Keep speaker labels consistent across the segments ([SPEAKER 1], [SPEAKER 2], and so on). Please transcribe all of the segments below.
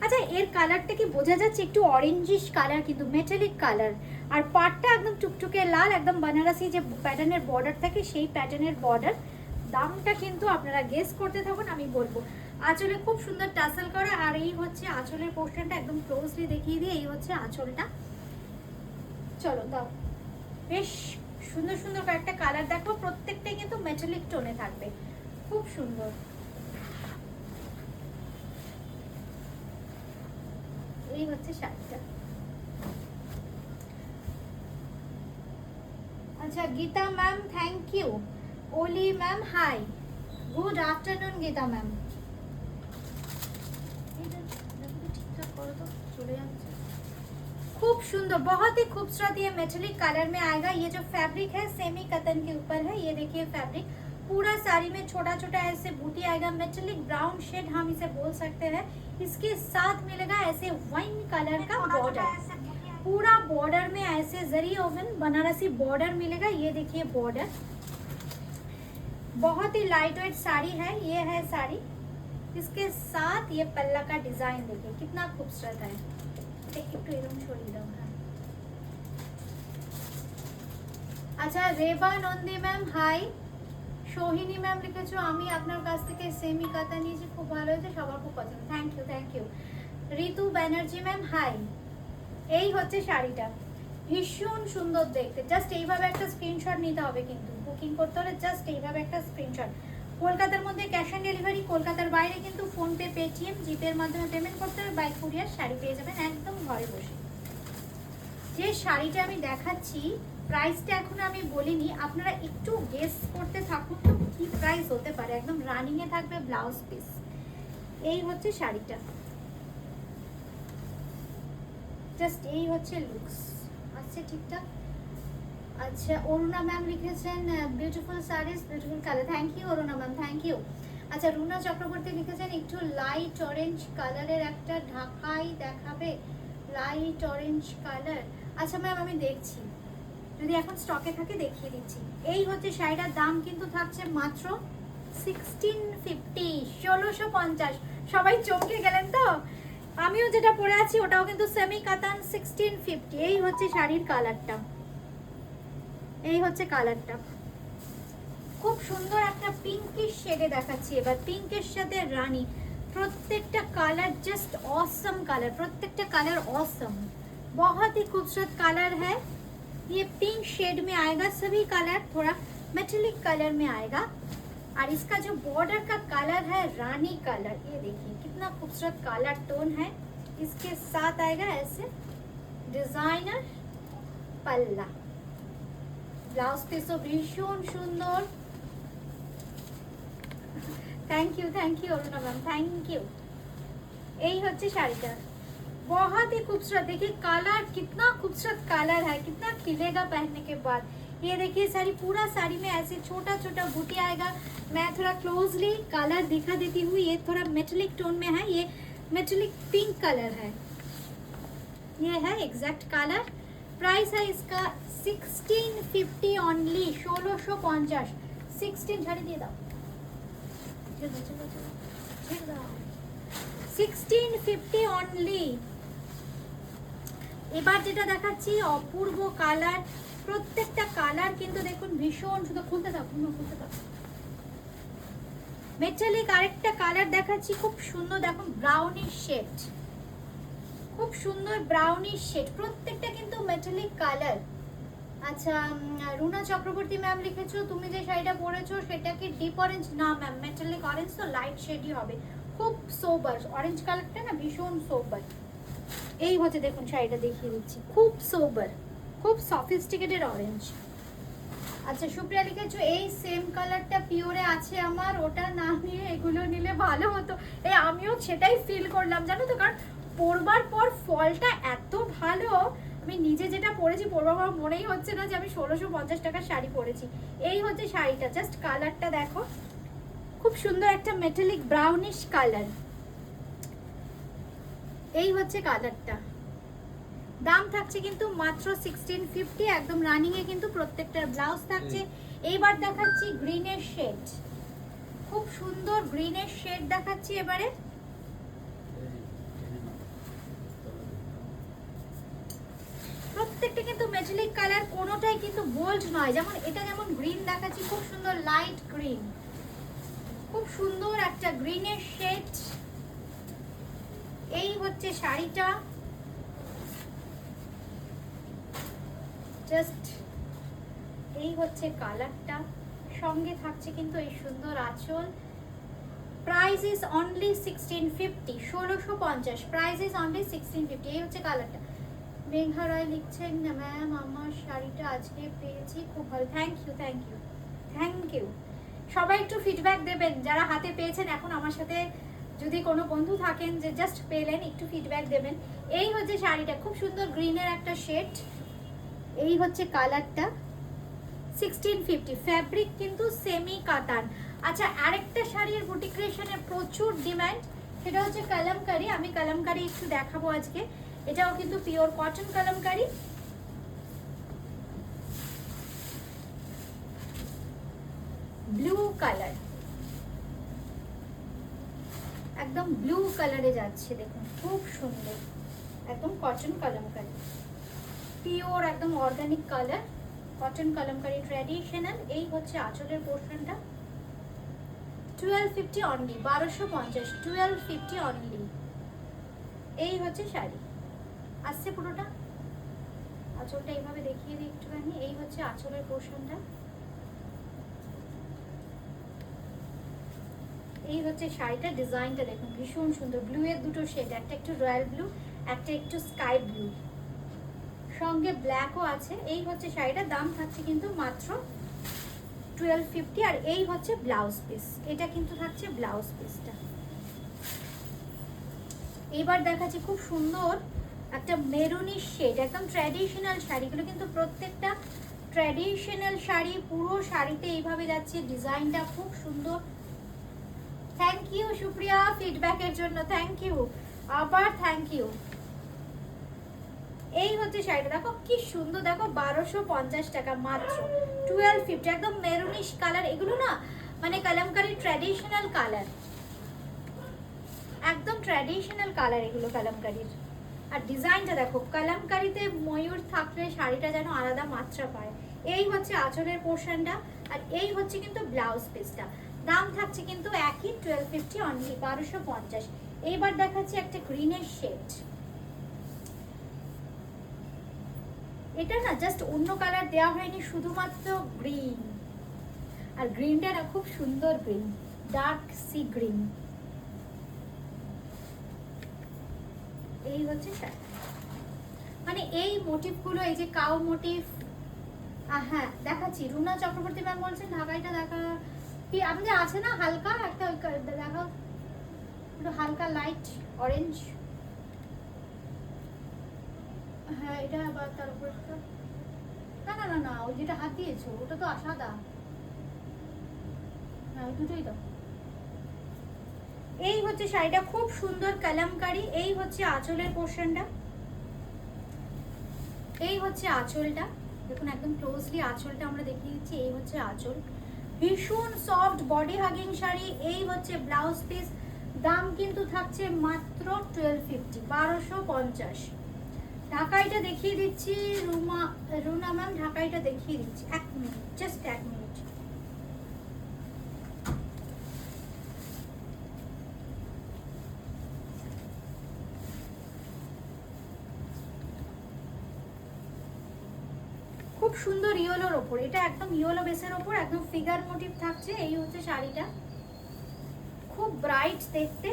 [SPEAKER 1] আচ্ছা এর কালারটা কি বোঝা যাচ্ছে? একটু অরেঞ্জিশ কালার, কিন্তু মেটালিক কালার। আর পাটটা একদম টুকটুকে লাল, একদম বানারসি যে প্যাটার্নের বর্ডার থাকে সেই প্যাটার্নের বর্ডার। দামটা কিন্তু আপনারা গেস করতে থাকুন, আমি বলবো। আঁচলে খুব সুন্দর টাসেল করা, আর এই হচ্ছে আঁচলের পোর্শনটা, একদম ক্লোজলি দেখিয়ে দিয়ে এই হচ্ছে আঁচলটা। চলো দাও। বেশ সুন্দর সুন্দর কয়েকটা কালার দেখো, প্রত্যেকটাই কিন্তু মেটালিক টোনে থাকবে, খুব সুন্দর। এই হচ্ছে শাড়িটা। আচ্ছা গীতা ম্যাম থ্যাংক ইউ। ওলি ma'am hi, good afternoon Gita ma'am. ঠিকঠাক করো তো, চলে যাচ্ছে। खूब सुंदर, बहुत ही खूबसूरत ये मेटेलिक कलर में आएगा। ये जो फैब्रिक है सेमी कतन के ऊपर है, ये देखिए फैब्रिक पूरा साड़ी में छोटा छोटा ऐसे बूटी आएगा, मेटेलिक ब्राउन शेड हम इसे बोल सकते हैं। इसके साथ मिलेगा ऐसे वाइन कलर का बॉर्डर, पूरा बॉर्डर में ऐसे जरी ओवन बनारसी बॉर्डर मिलेगा। ये देखिए बॉर्डर, बहुत ही लाइट वेट साड़ी है, ये है साड़ी। इसके साथ ये पल्ला का डिजाइन देखिए कितना खूबसूरत है। একটু এরকম সরিয়ে দাও। হ্যাঁ আচ্ছা Reba Nandi ma'am hi. Sohini ma'am লিখেছো আমি আপনার কাছ থেকে সেমি কাতা নিয়েছি, খুব ভালো হয়েছে, সবার খুব পছন্দ, thank you thank you. Ritu Banerjee ma'am hi. এই হচ্ছে শাড়িটা, ভীষণ সুন্দর দেখতে। জাস্ট এইভাবে একটা স্ক্রিনশট নিতে হবে, কিন্তু বুকিং করতে হলে জাস্ট এইভাবে একটা স্ক্রিনশট। কলকাতার মধ্যে ক্যাশ অন ডেলিভারি, কলকাতার বাইরে কিন্তু ফোনপে পেটিএম জিপের মাধ্যমে পেমেন্ট করতে হবে, বাই কুরিয়ার শাড়ি পেয়ে যাবেন একদম ঘরে বসে। যে শাড়িটা আমি দেখাচ্ছি প্রাইসটা এখন আমি বলিনি, আপনারা একটু গেস করতে থাকুন তো কি প্রাইস হতে পারে। একদম রানিং এ থাকবে ব্লাউজ পিস। এই হচ্ছে শাড়িটা, জাস্ট এই হচ্ছে লুকস আসছে ঠিকঠাক। আচ্ছা অরুণা ম্যাম লিখেছেন beautiful saris beautiful colour, thank you Aruna ma'am thank you. আচ্ছা রুনা চক্রবর্তী লিখেছেন একটু লাইট অরেঞ্জ কালারের একটা ঢাকাই দেখাবে, লাইট অরেঞ্জ কালার। আচ্ছা ম্যাম আমি দেখছি, যদি এখন স্টকে থাকে দেখিয়ে দিচ্ছি। এই হচ্ছে শাড়িটার দাম কিন্তু থাকছে মাত্র 1650, 1650। সবাই চমকে গেলেন তো? আমিও যেটা পরে আছি ওটাও কিন্তু সেমি কাতান 1650। এই হচ্ছে শাড়ির কালারটা, এই হচ্ছে কালারটা, খুব সুন্দর একটা পিঙ্কিশ শেডে দেখাচ্ছি এবার, পিঙ্কের সাথে রানী। প্রত্যেকটা কালার জাস্ট ऑसम कलर, प्रत्येकटा कलर ऑसम, बहुत ही खूबसूरत कलर है। ये पिंक शेड में आएगा, सभी कलर थोड़ा मेटेलिक कलर में आएगा। और इसका जो बॉर्डर का कलर है रानी कलर, ये देखिए कितना खूबसूरत कलर टोन है। इसके साथ आएगा ऐसे डिजाइनर पल्ला, ब्लाउज पिसो भीषण सुंदर। Thank you Aruna ma'am thank you. यही होच्छे शाड़ीटा, बहुत ही खूबसूरत। देखिए कलर कितना खूबसूरत कलर है, कितना खिलेगा पहनने के बाद। ये देखिए साड़ी, पूरा साड़ी में ऐसे छोटा छोटा बूटी आएगा। मैं थोड़ा क्लोजली कलर दिखा देती हूँ। ये थोड़ा मेटेलिक टोन में है, ये मेटेलिक पिंक कलर है, ये है एग्जैक्ट कलर। प्राइस है इसका 1650 ओनली, 1650। 16 झाड़ी दिए दाओ, 1650 ओनली। এবার যেটা দেখাচ্ছি অপূর্ব কালার, প্রত্যেকটা কালার কিন্তু দেখুন ভীষণ সুন্দর। খুলতে থাকুন খুলতে থাকুন। মেটালিক আরেকটা কালার দেখাচ্ছি, খুব সুন্দর, দেখুন ব্রাউনিশ শেড, খুব সুন্দর ব্রাউনিশ শেড, প্রত্যেকটা কিন্তু মেটালিক কালার। আচ্ছা রুনা চক্রবর্তী ম্যাম লিখেছো তুমি যে শাড়িটা পরেছো সেটা কি ডিপ অরেঞ্জ? না ম্যাম, মেটালিক অরেঞ্জ তো লাইট শেডই হবে, খুব সোবার। অরেঞ্জ কালারটা না ভীষণ সোবার। এই হচ্ছে দেখুন শাড়িটা দেখিয়ে দিচ্ছি, খুব সোবার, খুব সফিস্টিকেটেড অরেঞ্জ। আচ্ছা সুপ্রিয়া লিখেছো এই সেম কালারটা পিওরে আছে আমার, ওটা না নিয়ে এগুলো নিলে ভালো হতো। এই আমিও সেটাই ফিল করলাম জানো তো, কারণ পরবার পর ফলটা এত ভালো। আমি নিজে যেটা পরেছি পরবার পর মনেই হচ্ছে না যে আমি 1650 টাকার শাড়ি পরেছি। এই হচ্ছে শাড়িটা, জাস্ট কালারটা দেখো, খুব সুন্দর একটা মেটালিক ব্রাউনিশ কালার। এই হচ্ছে কালারটা, দাম থাকছে কিন্তু মাত্র 1650, একদম রানিং এ কিন্তু প্রত্যেকটা ব্লাউজ থাকছে। এইবার দেখাচ্ছি গ্রিনের শেড, খুব সুন্দর গ্রিনের শেড দেখাচ্ছি এবারে। মেটালিক কালার কোনোটাই কিন্তু বোল্ড নয়, যেমন এটা যেমন গ্রিন দেখাচ্ছি, খুব সুন্দর লাইট গ্রিন, খুব সুন্দর একটা গ্রিনের শেড। এই হচ্ছে শাড়িটা, জাস্ট এই হচ্ছে কালারটা, সঙ্গে থাকছে কিন্তু এই সুন্দর আঁচল। Price is only 1650, 1650, price is only 1650। এই হচ্ছে কালারটা। মেঘা রায় লিখছেন, ম্যাম আমার শাড়িটা আজকে পেয়েছি, খুব ভালো। Thank you, thank you, thank you. সবাই একটু ফিডব্যাক দেবেন যারা হাতে পেয়েছেন। এখন আমার সাথে যদি কোনো বন্ধু থাকেন যে জাস্ট পেলেন, একটু ফিডব্যাক দেবেন। এই হচ্ছে শাড়িটা, খুব সুন্দর গ্রিনের একটা শেড। এই হচ্ছে কালারটা, 1650, ফ্যাব্রিক কিন্তু সেমি কাতান। আচ্ছা, আরেকটা শাড়ির বুটি ক্রিয়েশনে প্রচুর ডিমান্ড, সেটা হচ্ছে কালামকারি। আমি কালামকারি একটু দেখাবো আজকে। এটাও কিন্তু pure cotton kalamkari. Blue colour, একদম ব্লু কালারে যাচ্ছে, দেখুন খুব সুন্দর, একদম কটন কালামকারি, পিওর একদম organic colour, cotton kalamkari traditional. এই হচ্ছে আঁচলের পোর্শনটা, 1250 অনলি, 1250, 1250 অনলি। এই হচ্ছে শাড়ি, আসছে পুরোটা। আঁচলটা এইভাবে দেখিয়ে দিই একটুখানি। এই হচ্ছে আঁচলের পোর্শনটা, এই হচ্ছে শাড়িটা। ডিজাইনটা দেখুন ভীষণ সুন্দর, ব্লু এর দুটো শেড, একটা একটু রয়্যাল ব্লু, একটা একটু স্কাই ব্লু, সঙ্গে ব্ল্যাকও আছে। এই হচ্ছে শাড়িটা, দাম থাকছে কিন্তু মাত্র 1250। আর এই হচ্ছে ব্লাউজ পিস, এটা কিন্তু থাকছে ব্লাউজ পিসটা। এবার দেখাচ্ছি খুব সুন্দর একটা মেরুনিশ শেড, একদম ট্র্যাডিশনাল শাড়িগুলো কিন্তু প্রত্যেকটা ট্র্যাডিশনাল শাড়ি, পুরো শাড়িতে এইভাবে যাচ্ছে, ডিজাইনটা খুব সুন্দর। থ্যাংক ইউ সুপ্রিয়া ফিডব্যাকের জন্য, থ্যাংক ইউ, আবার থ্যাংক ইউ। এই হচ্ছে শাড়িটা, দেখো কি সুন্দর, দেখো 1250 টাকা মাত্র, 1250, একদম মেরুনিশ কালার। এগুলো না মানে কালামকারী ট্র্যাডিশনাল কালার, একদম ট্র্যাডিশনাল কালার এগুলো কালামকারীর। আর ডিজাইনটা দেখো, কালামকারীতে ময়ূর থাকলে শাড়িটা যেন আলাদা মাত্রা পায়। এই হচ্ছে আঁচলের পোর্শনটা, আর এই হচ্ছে কিন্তু ব্লাউজ পিসটা। দাম থাকছে কিন্তু একই, 1250 অনলি, 1250। এইবার দেখাচ্ছি একটা গ্রিনের শেড। এটা না জাস্ট অন্য কালার দেওয়া হয়নি, শুধুমাত্র গ্রিন, আর গ্রিনটা না খুব সুন্দর গ্রিন, ডার্ক সি গ্রিন। এই হচ্ছে মানে এই মোটিভগুলো, এই যে কাউ মোটিভ। হ্যাঁ দেখাচ্ছি, রুনা চক্রবর্তী ম্যাম বলছেন ঢাকাইটা দেখা কি আমাদের আছে না, হালকা একটা দেখা, একটু হালকা লাইট অরেঞ্জ। হ্যাঁ এটা আবার তার উপর না না না না, ওই যেটা হাত দিয়েছো ওটা তো সাদা। হ্যাঁ ওই দুটোই দাও। এই হচ্ছে শাড়িটা, খুব সুন্দর কালামকারী। এই হচ্ছে আঁচলের পোর্শনটা, এই হচ্ছে আঁচলটা, দেখুন একদম ক্লোজলি আঁচলটা আমরা দেখিয়ে দিচ্ছি। এই হচ্ছে আঁচল, ভীষণ সফট বডি হাগিং শাড়ি। এই হচ্ছে ব্লাউজ পিস, দাম কিন্তু থাকছে মাত্র 1250, 1250। ঢাকাইটা দেখিয়ে দিচ্ছি, রুনা ম্যাম ঢাকাইটা দেখিয়ে দিচ্ছি, এক মিনিট, জাস্ট এক মিনিট। খুব সুন্দর ইয়েলোর ওপর, এটা একদম ইয়েলো বেসের ওপর একদম ফিগার মোটিভ থাকছে। এই হচ্ছে শাড়িটা, খুব ব্রাইট দেখতে,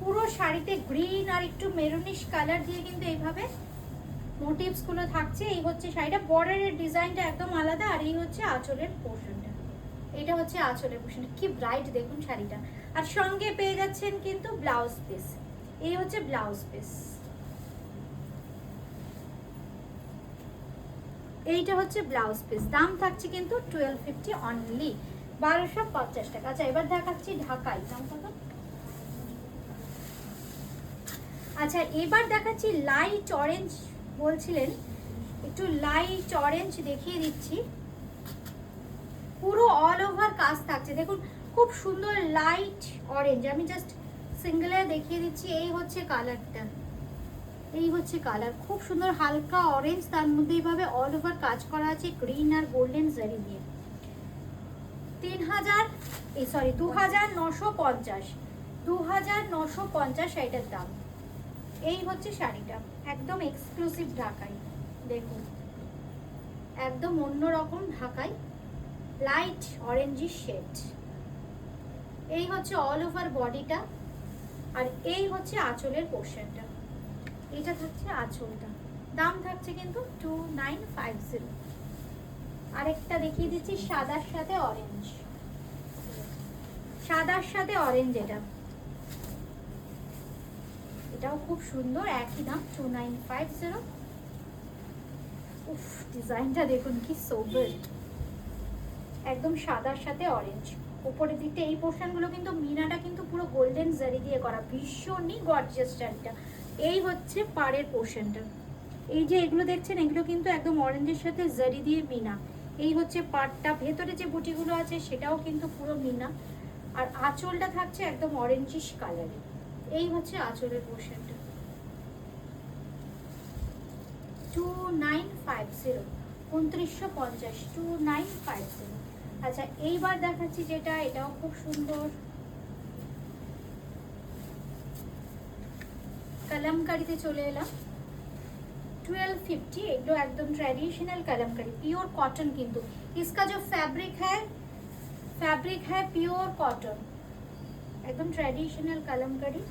[SPEAKER 1] পুরো শাড়িতে গ্রিন আর একটু মেরুনিশ কালার দিয়ে কিন্তু এইভাবে মোটিভস গুলো থাকছে। এই হচ্ছে শাড়িটা, বর্ডারের ডিজাইনটা একদম আলাদা। আর এই হচ্ছে আঁচলের পোর্শনটা, এটা হচ্ছে আঁচলের পোর্শনটা, কি ব্রাইট দেখুন শাড়িটা। আর সঙ্গে পেয়ে যাচ্ছেন কিন্তু ব্লাউজ পিস, এই হচ্ছে ব্লাউজ পিস। এইটা হচ্ছে ব্লাউজ পিস, দাম থাকছে কিন্তু 1250 অনলি, 1250 টাকা। আচ্ছা এবার দেখাচ্ছি ঢাকাই, দাম কত? আচ্ছা এবার দেখাচ্ছি লাইট অরেঞ্জ, বলছিলেন একটু লাইট অরেঞ্জ দেখিয়ে দিচ্ছি। পুরো অল ওভার কাজ থাকছে, দেখুন খুব সুন্দর লাইট অরেঞ্জ। আমি জাস্ট সিঙ্গেলে দেখিয়ে দিচ্ছি। এই হচ্ছে কালারটা, এই হচ্ছে কালার, খুব সুন্দর হালকা অরেঞ্জ, তার মধ্যে এইভাবে অল ওভার কাজ করা আছে গ্রিন আর গোল্ডেন জারি দিয়ে। 2950, 2950 শাড়িটার দাম। এই হচ্ছে শাড়িটা, একদম এক্সক্লুসিভ ঢাকাই, দেখুন একদম অন্যরকম ঢাকাই, লাইট অরেঞ্জি শেড। এই হচ্ছে অল ওভার বডিটা, আর এই হচ্ছে আঁচলের পোর্শনটা। এটা থাকছে আঁচলটা, দাম থাকছে কিন্তু 2950। আরেকটা দেখিয়ে দিচ্ছি সাদার সাথে অরেঞ্জ, সাদার সাথে অরেঞ্জ, এটাও খুব সুন্দর, একই দাম 2950। উফ, ডিজাইনটা দেখুন কি সোবার, একদম সাদার সাথে অরেঞ্জ। উপরের দিকটা এই পোর্শনগুলো কিন্তু মিনাটা কিন্তু পুরো গোল্ডেন জারি দিয়ে করা, ভীষণই গর্জিয়াস শাড়িটা। এই হচ্ছে পাড়ের পোর্শনটা, এই যে এগুলো দেখছেন এগুলো কিন্তু একদম অরেঞ্জের সাথে জারি দিয়ে মিনা। এই হচ্ছে পাড়টা, ভেতরে যে বুটিগুলো আছে সেটাও কিন্তু পুরো মিনা, আর আঁচলটা থাকছে একদম অরেঞ্জিশ কালারে। এই হচ্ছে আঁচলের পোর্শনটা, 2950, 2950, 2950। আচ্ছা এইবার দেখাচ্ছি যেটা, এটাও খুব সুন্দর, কালামকারিতে চলে এলাম। 1250, এগুলো একদম ट्रेडिशनल कलमकारी, प्योर कॉटन, কিন্তু इसका जो फैब्रिक है प्योर कॉटन, একদম ट्रेडिशनल कलमकारी।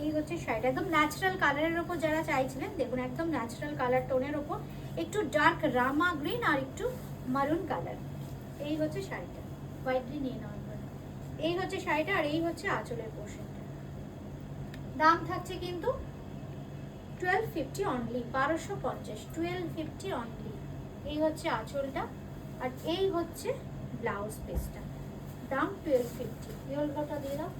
[SPEAKER 1] এই হচ্ছে শাড়িটা, একদম ন্যাচারাল কালারের উপর যারা চাইছিলেন, দেখুন একদম ন্যাচারাল কালার টোনের উপর একটু ডার্ক রামা গ্রিন আর একটু মারুন কালার। এই হচ্ছে শাড়িটা, হোয়াইটলি নিয়ে নেওয়া। এই হচ্ছে শাড়িটা, আর এই হচ্ছে আঁচলের পোর্শনটা। দাম থাকছে কিন্তু 1250 অনলি, 1250, 1250 অনলি। এই হচ্ছে আঁচলটা, আর এই হচ্ছে ব্লাউজ পিসটা, দাম 1250। ইয়েলোটা দিয়ে দাও।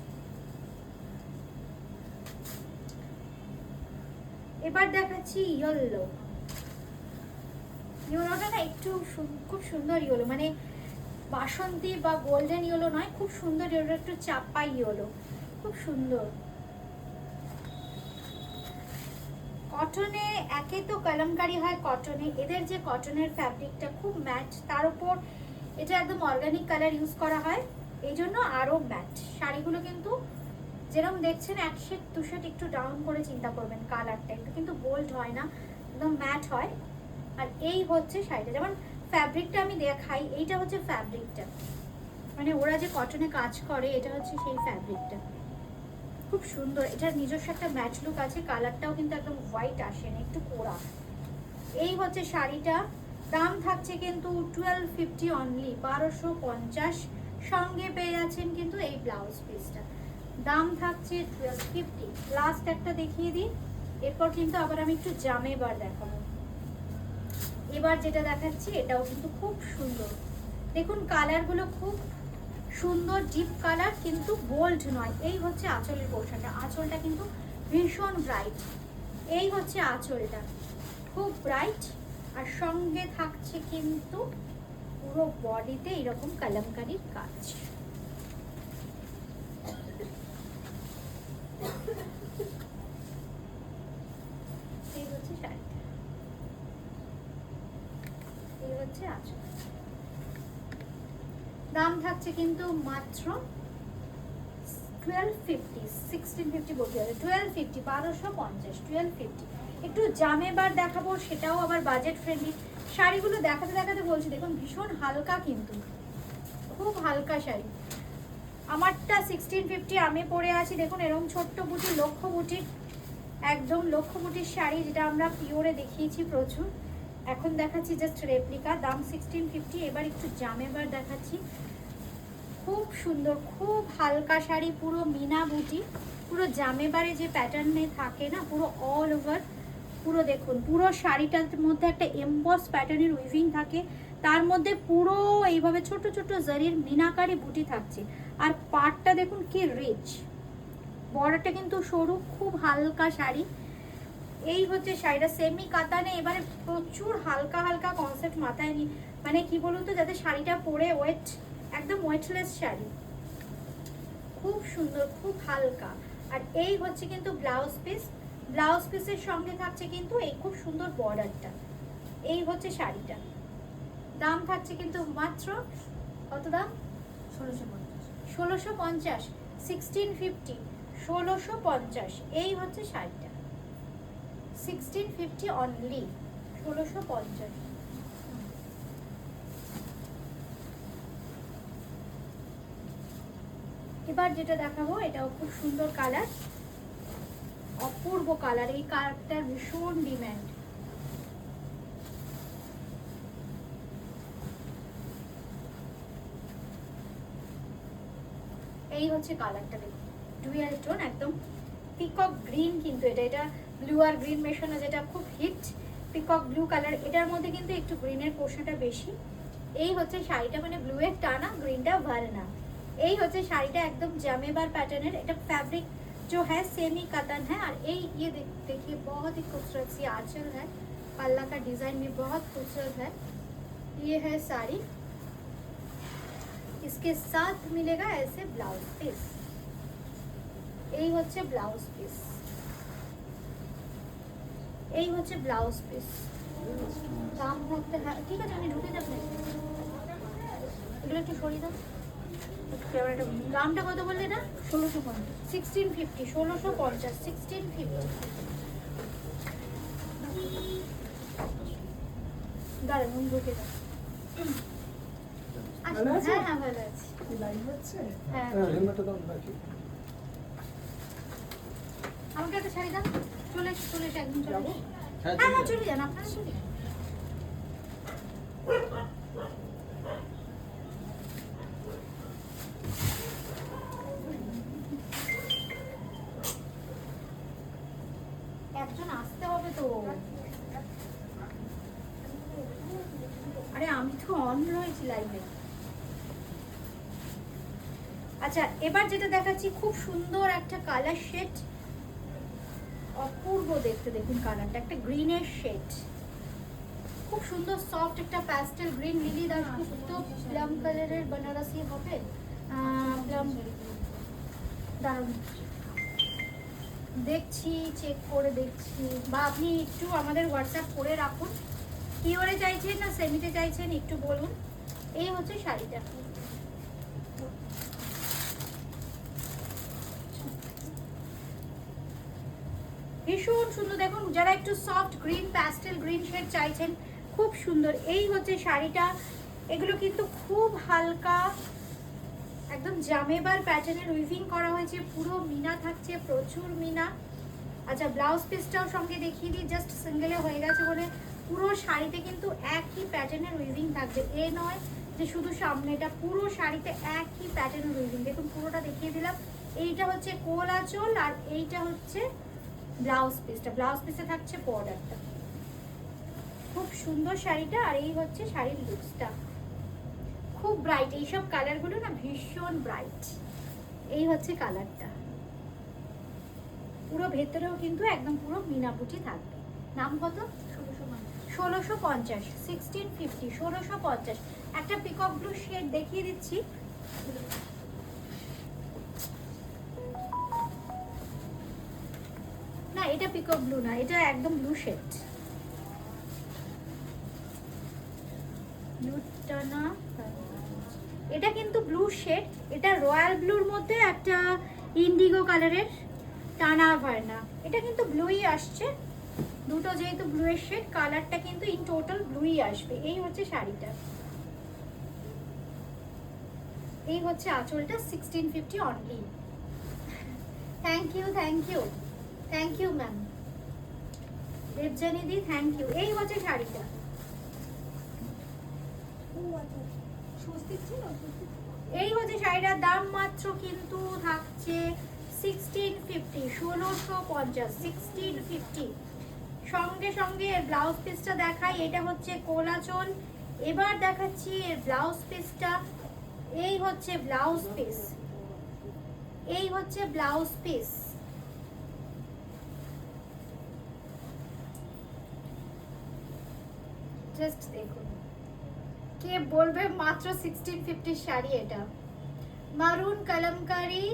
[SPEAKER 1] এবার দেখাচ্ছি ইয়েলো। ইয়েলোটা না একটু খুব সুন্দর ইয়েলো, মানে বাসন্তী বা গোল্ডেন ইয়েলো নয়, খুব সুন্দর ইয়েলো, একটু চাপা ইয়েলো, খুব সুন্দর। কটনে একে তো কলমকারি হয় কটনে, এদের যে কটনের ফ্যাব্রিকটা খুব ম্যাট, তার উপর এটা একদম অর্গানিক কালার ইউজ করা হয়, এই জন্য আরও ম্যাট। শাড়িগুলো কিন্তু যেরকম দেখছেন এক শেড দু শেড একটু ডাউন করে চিন্তা করবেন, কালারটা একটু কিন্তু বোল্ড হয় না, একদম ম্যাট হয়। আর এই হচ্ছে শাড়িটা, যেমন ফ্যাব্রিকটা আমি দেখাই, এইটা হচ্ছে ফ্যাব্রিকটা, মানে ওরা যে কটনে কাজ করে এটা হচ্ছে সেই ফ্যাব্রিকটা, খুব সুন্দর। এটার নিজস্ব একটা ম্যাচ লুক আছে, কালারটাও কিন্তু একদম হোয়াইট আসে না, একটু কোড়া। এই হচ্ছে শাড়িটা, দাম থাকছে কিন্তু 1250 অনলি, 1250। সঙ্গে পেয়ে যাচ্ছেন কিন্তু এই ব্লাউজ পিসটা, দাম থাকছে 1250। লাস্ট একটা দেখিয়ে দিই, এরপর কিন্তু আবার আমি একটু জামেবার দেখাবো। এবার যেটা দেখাচ্ছি এটাও কিন্তু খুব সুন্দর, দেখুন কালারগুলো খুব সুন্দর, ডিপ কালার কিন্তু বোল্ড নয়। এই হচ্ছে আঁচলের পোর্শনটা, আঁচলটা কিন্তু ভীষণ ব্রাইট। এই হচ্ছে আঁচলটা, খুব ব্রাইট, আর সঙ্গে থাকছে কিন্তু পুরো বডিতে এরকম কলমকারির কাজ। এই হচ্ছে শাড়িটা, এই হচ্ছে আঁচল। দাম থাকছে কিন্তু মাত্র 1250, 1650 বলতে হবে, 1250, 1250, 1250। একটু জামেবার দেখাবো, সেটাও আবার বাজেট ফ্রেন্ডলি। শাড়িগুলো দেখাতে দেখাতে বলছি, দেখুন ভীষণ হালকা, কিন্তু খুব হালকা শাড়ি। আমারটা 1650 আমি পরে আছি, দেখুন এরকম ছোট্ট বুটি, লক্ষ্য বুটির, একদম লক্ষ্য বুটির শাড়ি, যেটা আমরা পিওরে দেখিয়েছি প্রচুর। এখন দেখাচ্ছি জাস্ট রেপ্লিকা, দাম 1650। এবার একটু জামেবার দেখাচ্ছি, খুব সুন্দর, খুব হালকা শাড়ি, পুরো মিনা বুটি, পুরো জামেবারে যে প্যাটার্নে থাকে না, পুরো অল ওভার, পুরো দেখুন পুরো শাড়িটার মধ্যে একটা এমবস প্যাটার্নের উইভিং থাকে, তার মধ্যে পুরো এইভাবে ছোট ছোট জারির মিনাকারি বুটি থাকছে। আর পাড়টা দেখুন কি রিচ, বর্ডারটা কিন্তু সরু, খুব হালকা শাড়ি। এই হচ্ছে শাড়িটা, সেমি কাতানে। এবারে প্রচুর হালকা হালকা কনসেপ্ট মাথায় নি, মানে কি বলুন তো, যাতে শাড়িটা পরে ওয়েট, একদম ওয়েটলেস শাড়ি, খুব সুন্দর, খুব হালকা। আর এই হচ্ছে কিন্তু ব্লাউজ পিস, ব্লাউজ পিসের সঙ্গে থাকছে কিন্তু এই খুব সুন্দর বর্ডারটা। এই হচ্ছে শাড়িটা, দাম থাকছে কিন্তু মাত্র কত দাম? 1650, 1650, 1650। এই হচ্ছে শাড়িটা 1650 অনলি, 1650। এবার যেটা দেখাবো এটাও খুব সুন্দর কালার, অপূর্ব কালার। এই কালারটার ভীষণ ডিমান্ড। এই হচ্ছে কালারটা, দেখুন ডুয়াল টোন, একদম পিকক গ্রিন। কিন্তু এটা ব্লু আর গ্রিন মেশানো, যেটা খুব হিট পিকক ব্লু কালার। এটার মধ্যে কিন্তু একটু গ্রিনের পোর্শনটা বেশি। এই হচ্ছে শাড়িটা, মানে ব্লু এর টানা, গ্রিনটা ভারনা। এই হচ্ছে শাড়িটা, একদম জামেবার প্যাটাर्नर। এটা फैब्रिक जो है सेमी कतन है। और ये देखिए बहुत ही खूबसूरत सी आंचल है, पल्ला का डिजाइन भी बहुत खूबसूरत है। ये है साड़ी, इसके साथ मिलेगा ऐसे ब्लाउज पीस। এই হচ্ছে ব্লাউজ পিস, এই হচ্ছে ব্লাউজ পিস। দাম থাকতে ঠিক আছে, আমি ঢুকে যাবো, এগুলো একটু সরিয়ে দাও। দামটা কত বললে না? 1650, 1650, 1650, 1650। দাঁড়ান, আমি ঢুকে যাবো। হ্যাঁ হ্যাঁ ভালো আছি। হ্যাঁ আমাকে একটা শাড়ি দাও। চলে এসে একদম চলে এসে। হ্যাঁ হ্যাঁ চলে যান, আপনারা চলে যান। একজন আসতে হবে তো। আরে আমি তো অন রয়েছি লাইভে। আচ্ছা, এবার যেটা দেখাচ্ছি খুব সুন্দর একটা কালার শেড, অপূর্ব দেখতে। দেখুন কালারটা, একটা গ্রিনের শেড, খুব সুন্দর সফট একটা pastel green. Lily Dasgupta plum কালারের বেনারসি হবে। প্লাম, দারুণ দেখছি, চেক করে দেখছি। বা আপনি একটু আমাদের হোয়াটসঅ্যাপ করে রাখুন, কি করে চাইছেন না সেমিতে চাইছেন একটু বলুন। এই হচ্ছে শাড়িটা, ভীষণ সুন্দর। দেখুন যারা একটু soft green, pastel green shade চাইছেন, খুব সুন্দর। এই হচ্ছে শাড়িটা। এগুলো কিন্তু খুব হালকা, একদম জামেবার প্যাটার্নের উইভিং করা হয়েছে, পুরো মিনা থাকছে, প্রচুর মিনা। আচ্ছা, ব্লাউজ পিসটাও সঙ্গে দেখিয়ে দিই, জাস্ট সিঙ্গেলে হয়ে গেছে বলে। পুরো শাড়িতে কিন্তু একই প্যাটার্নের উইভিং থাকবে, এ নয় যে শুধু সামনেটা, পুরো শাড়িতে একই প্যাটার্নের উইভিং। দেখুন পুরোটা দেখিয়ে দিলাম। এইটা হচ্ছে কোল আঁচল, আর এইটা হচ্ছে ব্লাউজ পিসটা। ব্লাউজ পিসে থাকছে বর্ডারটা। খুব সুন্দর শাড়িটা। আর এই হচ্ছে শাড়ির লুকসটা, খুব ব্রাইট। এইসব কালারগুলো না ভীষণ ব্রাইট। এই হচ্ছে কালারটা, পুরো ভেতরেও কিন্তু একদম পুরো মিনাপুটি থাকবে। নাম কত? 1650, 1650, 1650। একটা পিকক ব্লু শেড দেখিয়ে দিচ্ছি। না, এটা পিকক ব্লু না, এটা একদম ব্লু শেড। ব্লুটা না, এটা কিন্তু ব্লু শেড। এটা রয়্যাল ব্লুর মধ্যে একটা ইন্ডিগো কালারের টানা ভার্না। এটা কিন্তু ব্লুই আসছে, দুটো যেহেতু ব্লু এর শেড, কালারটা কিন্তু ইন টোটাল ব্লুই আসবে। এই হচ্ছে শাড়িটা, এই হচ্ছে আঁচলটা, 1650 only. Thank you, thank you, thank you ma'am Debjani di, thank you. এই হচ্ছে শাড়িটা, এই হচ্ছে শাড়িটার দাম মাত্র কিন্তু থাকছে 1650, 1650, 1650। সঙ্গে সঙ্গে এর ব্লাউজ পিসটা দেখাই। এটা হচ্ছে কোলাচল। এবার দেখাচ্ছি এর ব্লাউজ পিসটা। এই হচ্ছে ব্লাউজ পিস, এই হচ্ছে ব্লাউজ পিস। জাস্ট দেখুন, কে বলবে মাত্র 1650 শাড়ি। এটা মারুন কলমকারি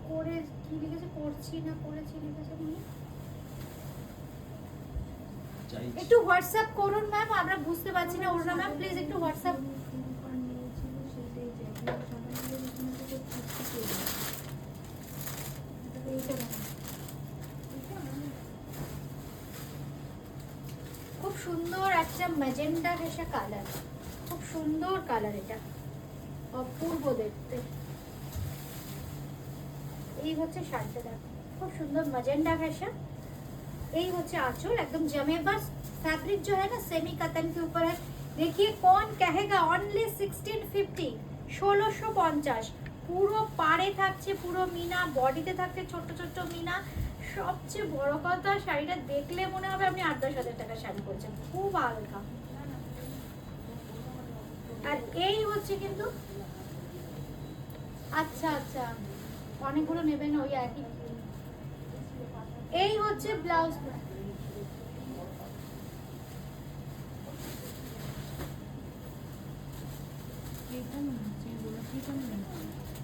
[SPEAKER 1] করে কি লিখেছে, করছি না করেছি লিখেছে মনে। একটু হোয়াটসঅ্যাপ করুন ম্যাম, আমরা বুঝতে পারছি না। অরুণা ম্যাম প্লিজ একটু হোয়াটসঅ্যাপ। খুব সুন্দর একটা ম্যাজেন্ডা ঘেঁষা কালার, খুব সুন্দর কালার, এটা অপূর্ব দেখতে। এই হচ্ছে শাড়িটা, দেখো খুব সুন্দর ম্যাজেন্ডা ঘেঁষা। এই হচ্ছে आंचल, एकदम जमेबा फैब्रिक जो है ना सेमी कतन के ऊपर है। देखिए कौन कहेगा ओनली 1650, 1650। পুরো পাড়ে থাকছে পুরো মিনা, বডিতে থাকছে ছোট ছোট মিনা। সবচেয়ে বড় কথা শাড়িটা দেখলে মনে হবে আপনি 8-10 হাজার টাকা শাড়ি পরছেন, খুব হালকা। আর এই হচ্ছে কিন্তু, আচ্ছা আচ্ছা অনেকগুলো নেবেন ওই একই। এই হচ্ছে ব্লাউজ,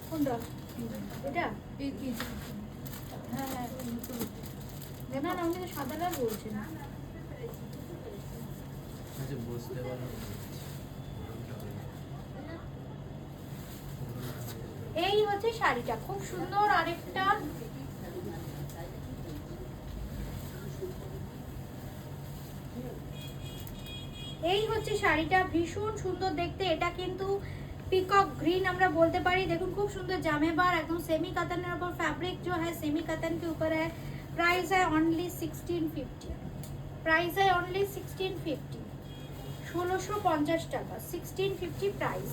[SPEAKER 1] কোনটা এটা? হ্যাঁ হ্যাঁ না না আমি সাদা কালার বলছি না। এই হচ্ছে শাড়িটা, খুব সুন্দর। আরেকটা এই হচ্ছে শাড়িটা, ভীষণ সুন্দর দেখতে। এটা কিন্তু পিকক ग्रीन আমরা বলতে পারি। দেখুন খুব সুন্দর জামেবার, একদম সেমি कतन এর উপর फैब्रिक जो है सेमी कतन के ऊपर है। प्राइस है ओनली 1650, प्राइस है ओनली 1650, 1650 টাকা, 1650 प्राइस।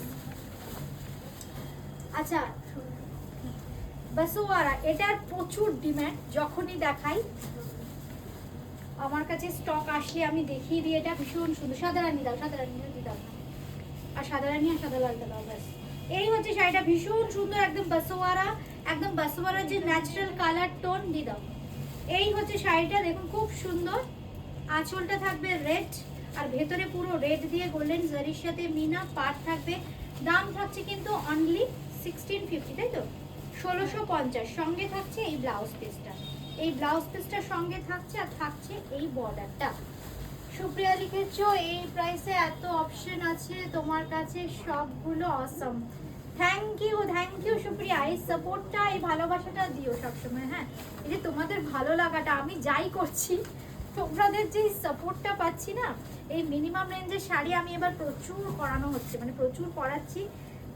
[SPEAKER 1] আচ্ছা বাসোয়ারা, এটার প্রচুর ডিমান্ড, যখনই দেখাই আমার কাছে স্টক আসলে আমি দেখিয়ে দিই। এটা ভীষণ সুন্দর। সাদা রানী দাও, সাদা রানী দাও, আর সাদা রানী আর সাদা লালটা দাও ব্যাস। এই হচ্ছে শাড়িটা, ভীষণ সুন্দর, একদম বাসোয়ারা, একদম বাসোয়ারা যে ন্যাচারাল কালার টোন দিয়ে দাও। এই হচ্ছে শাড়িটা, দেখুন খুব সুন্দর। আঁচলটা থাকবে রেড, আর ভেতরে পুরো রেড দিয়ে গোল্ডেন জারির সাথে মিনা পাট থাকবে। দাম থাকছে কিন্তু অনলি 1650, তাই তো 1650। সঙ্গে থাকছে এই ব্লাউজ পিসটা, এই ব্লাউজ পিসটার সঙ্গে থাকছে, আর থাকছে এই বর্ডারটা। সুপ্রিয়া লিখেছো এই প্রাইসে এত অপশন আছে তোমার কাছে, সবগুলো অসম। থ্যাংক ইউ সুপ্রিয়া, এই সাপোর্টটা এই ভালোবাসাটা দিও সবসময়। হ্যাঁ এই যে তোমাদের ভালো লাগাটা, আমি যাই করছি তোমাদের যে সাপোর্টটা পাচ্ছি না, এই মিনিমাম রেঞ্জের শাড়ি আমি এবার প্রচুর করানো হচ্ছে, মানে প্রচুর করাচ্ছি,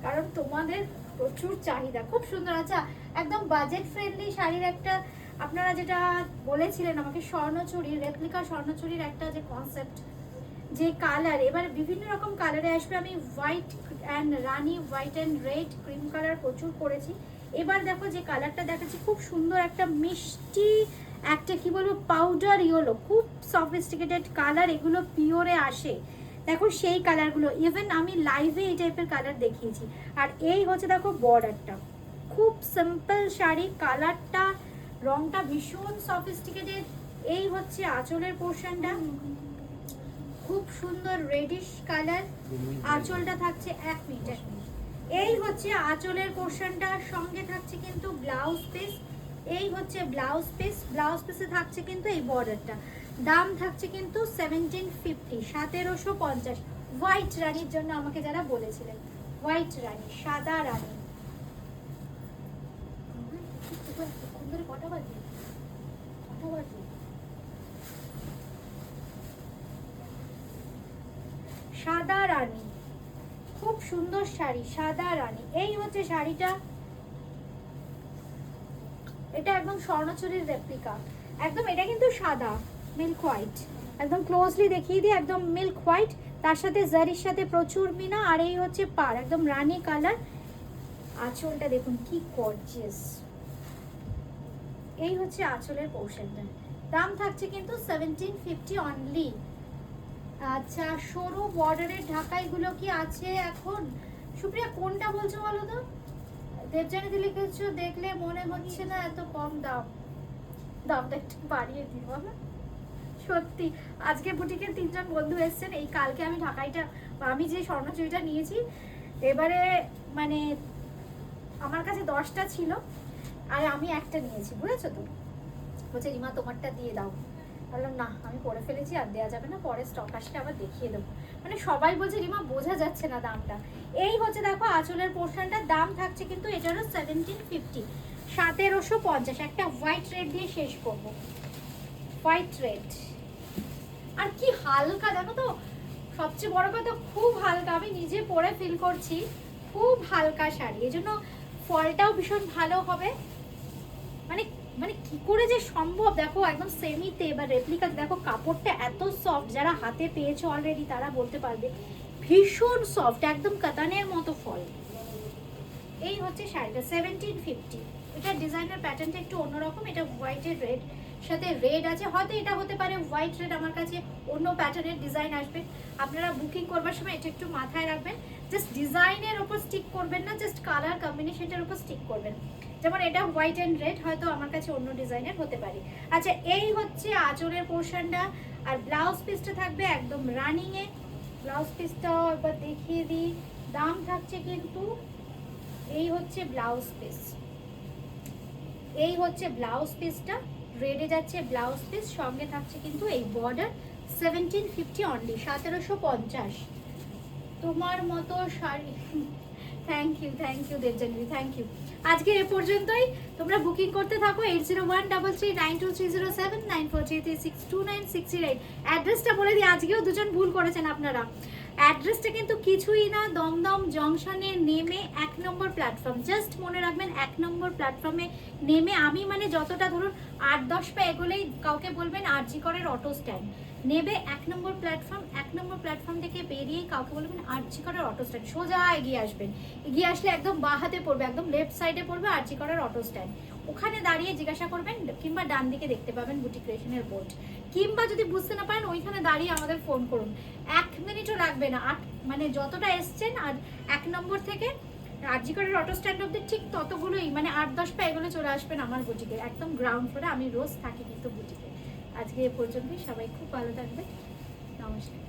[SPEAKER 1] কারণ তোমাদের প্রচুর চাহিদা। খুব সুন্দর। আচ্ছা একদম বাজেট ফ্রেন্ডলি শাড়ির একটা, আপনারা যেটা বলেছিলেন আমাকে স্বর্ণচুরির, রেপ্লিকা স্বর্ণচুরির একটা যে কনসেপ্ট, যে কালার এবার বিভিন্ন রকম কালারে আসবে। আমি white and Rani, white and red, cream colour প্রচুর করেছি। এবার দেখো যে কালারটা দেখাচ্ছি, খুব সুন্দর একটা মিষ্টি, একটা কি বলবো পাউডার ইয়েলো, খুব সফিস্টিকেটেড কালার, এগুলো পিওরে আসে। দেখো সেই কালারগুলো, ইভেন আমি লাইভে এই টাইপের কালার দেখিয়েছি। আর এই হচ্ছে দেখো বর্ডারটা, খুব সিম্পল শাড়ি, কালারটা রংটা ভীষণ সফিস্টিকেটেড। এই হচ্ছে আঁচলের পোর্শনটা, খুব সুন্দর রেডিশ কালার। আঁচলটা থাকছে 1 মিটার। এই হচ্ছে আঁচলের পোর্শনটা, সঙ্গে থাকছে কিন্তু ব্লাউজ পিস। এই হচ্ছে ব্লাউজ পিস, ব্লাউজ পিসে থাকছে কিন্তু এই বর্ডারটা। দাম থাকছে কিন্তু 1750, 1750। হোয়াইট রানীর জন্য আমাকে যারা বলেছিলেন, হোয়াইট রানী, সাদা রানী। কটা বাজে? সাদা রানী, খুব সুন্দর শাড়ি, সাদা রানী। এই হচ্ছে শাড়িটা, এটা একদম স্বর্ণচুরির রেপ্লিকা, একদম এটা কিন্তু সাদা মিল্ক হোয়াইট, একদম ক্লোজলি দেখিয়ে দিই, একদম মিল্ক হোয়াইট, তার সাথে জারির সাথে প্রচুর মিনা। আর এই হচ্ছে পার, একদম রানী কালার। আঁচলটা দেখুন কি গর্জিয়াস। এই হচ্ছে আঁচলের পোর্শনটা। দাম থাকছে কিন্তু 1750 অনলি। আচ্ছা সরু বর্ডারের ঢাকাইগুলো কি আছে এখন? সুপ্রিয়া কোনটা বলছো বলো তো? দেবজানিতে লিখেছো, দেখলে মনে হচ্ছে না এত কম দাম, দামটা একটু বাড়িয়ে দিই বলো। সত্যি আজকে বুটিকের 3জন বন্ধু এসেছেন, এই কালকে আমি ঢাকাইটা, আমি যে স্বর্ণচুরিটা নিয়েছি, এবারে মানে আমার কাছে 10টা ছিল, আর আমি একটা নিয়েছি, বুঝেছো তো? বলছে রিমা তোমারটা দিয়ে দাও। বললাম না, আমি পরে ফেলেছি, আর দেওয়া যাবে না, পরে স্টক আসলে আবার দেখিয়ে দেবো। মানে সবাই বলছে রিমা বোঝা যাচ্ছে না দামটা। এই হচ্ছে দেখো আঁচলের পোর্শনটার দাম থাকছে কিন্তু এটারও 1750, 1750। একটা হোয়াইট রেড দিয়ে শেষ করবো, হোয়াইট রেড। আর কি হালকা জানো তো, সবচেয়ে বড় কথা খুব হালকা, আমি নিজে পরে ফিল করছি খুব হালকা শাড়ি, এই জন্য ফলটাও ভীষণ ভালো হবে। মানে মানে কি করে যে সম্ভব, দেখো একদম সেমিতে বা রেপ্লিকা, দেখো কাপড়টা এত সফট, যারা হাতে পেয়েছো অলরেডি তারা বলতে পারবে ভীষণ সফট, একদম কাতানের মতো ফল। এই হচ্ছে শাড়িটা 1750। এটা ডিজাইনার প্যাটার্নটা একটু অন্যরকম, এটা হোয়াইটের রেড সাথে রেড আছে, হয়তো এটা হতে পারে হোয়াইট রেড, আমার কাছে অন্য প্যাটার্নের ডিজাইন আসবে। আপনারা বুকিং করবার সময় এটা একটু মাথায় রাখবেন, জাস্ট ডিজাইনের ওপর স্টিক করবেন না, জাস্ট কালার কম্বিনেশনটার উপর স্টিক করবেন। যেমন এটা হোয়াইট অ্যান্ড রেড, হয়তো আমার কাছে অন্য ডিজাইনের হতে পারে। আচ্ছা, এই হচ্ছে আঁচলের পোর্শনটা, আর ব্লাউজ পিসটা থাকবে একদম রানিং এ। ব্লাউজ পিসটাও একবার দেখিয়ে দিই, দাম থাকছে কিন্তু, এই হচ্ছে ব্লাউজ পিস, এই হচ্ছে ব্লাউজ পিসটা, রেডে যাচ্ছে ব্লাউজ পিস, সঙ্গে থাকছে কিন্তু এই বর্ডার। 1750 অনলি, 1750। তোমার মতো শাড়ি। Thank you Debjani, thank you. আজকে এ পর্যন্তই, তোমরা বুকিং করতে থাকো 8013392307 9433629608। অ্যাড্রেসটা বলে দিই, আজকেও দুজন ভুল করেছেন আপনারা। অ্যাড্রেসটা কিন্তু কিছুই না, দমদম জংশনে নেমে 1 নম্বর প্ল্যাটফর্ম, জাস্ট মনে রাখবেন 1 নম্বর প্ল্যাটফর্মে নেমে, আমি মানে যতটা ধরুন 8-10 পা এগোলেই কাউকে বলবেন আরজি করের অটো স্ট্যান্ড, নেবে 1 নম্বর প্ল্যাটফর্ম, 1 নম্বর প্ল্যাটফর্ম থেকে বেরিয়ে কাউকে বলবেন আরজি করের অটো স্ট্যান্ড, সোজা এগিয়ে আসবেন। এগিয়ে আসলে একদম বাঁ হাতে পড়বে, একদম লেফট সাইডে পড়বে আরজি করের অটো স্ট্যান্ড, ওখানে দাঁড়িয়ে জিজ্ঞাসা করবেন, কিংবা ডান দিকে দেখতে পাবেন বুটিক ক্রিয়েশনের বোর্ড, কিংবা যদি বুঝতে না পারেন ওইখানে দাঁড়িয়ে আমাদের ফোন করুন, 1 মিনিটও লাগবে না। মানে যতটা এসছেন আর 1 নম্বর থেকে আরজি করের অটো স্ট্যান্ড অব্দি ঠিক ততগুলোই, মানে 8-10 পা এগুলো চলে আসবেন আমার বুটিকে, একদম গ্রাউন্ড ফ্লোরে। আমি রোজ থাকি কিন্তু বুটিকে। আজকে এ পর্যন্তই, সবাই খুব ভালো থাকবে, নমস্কার।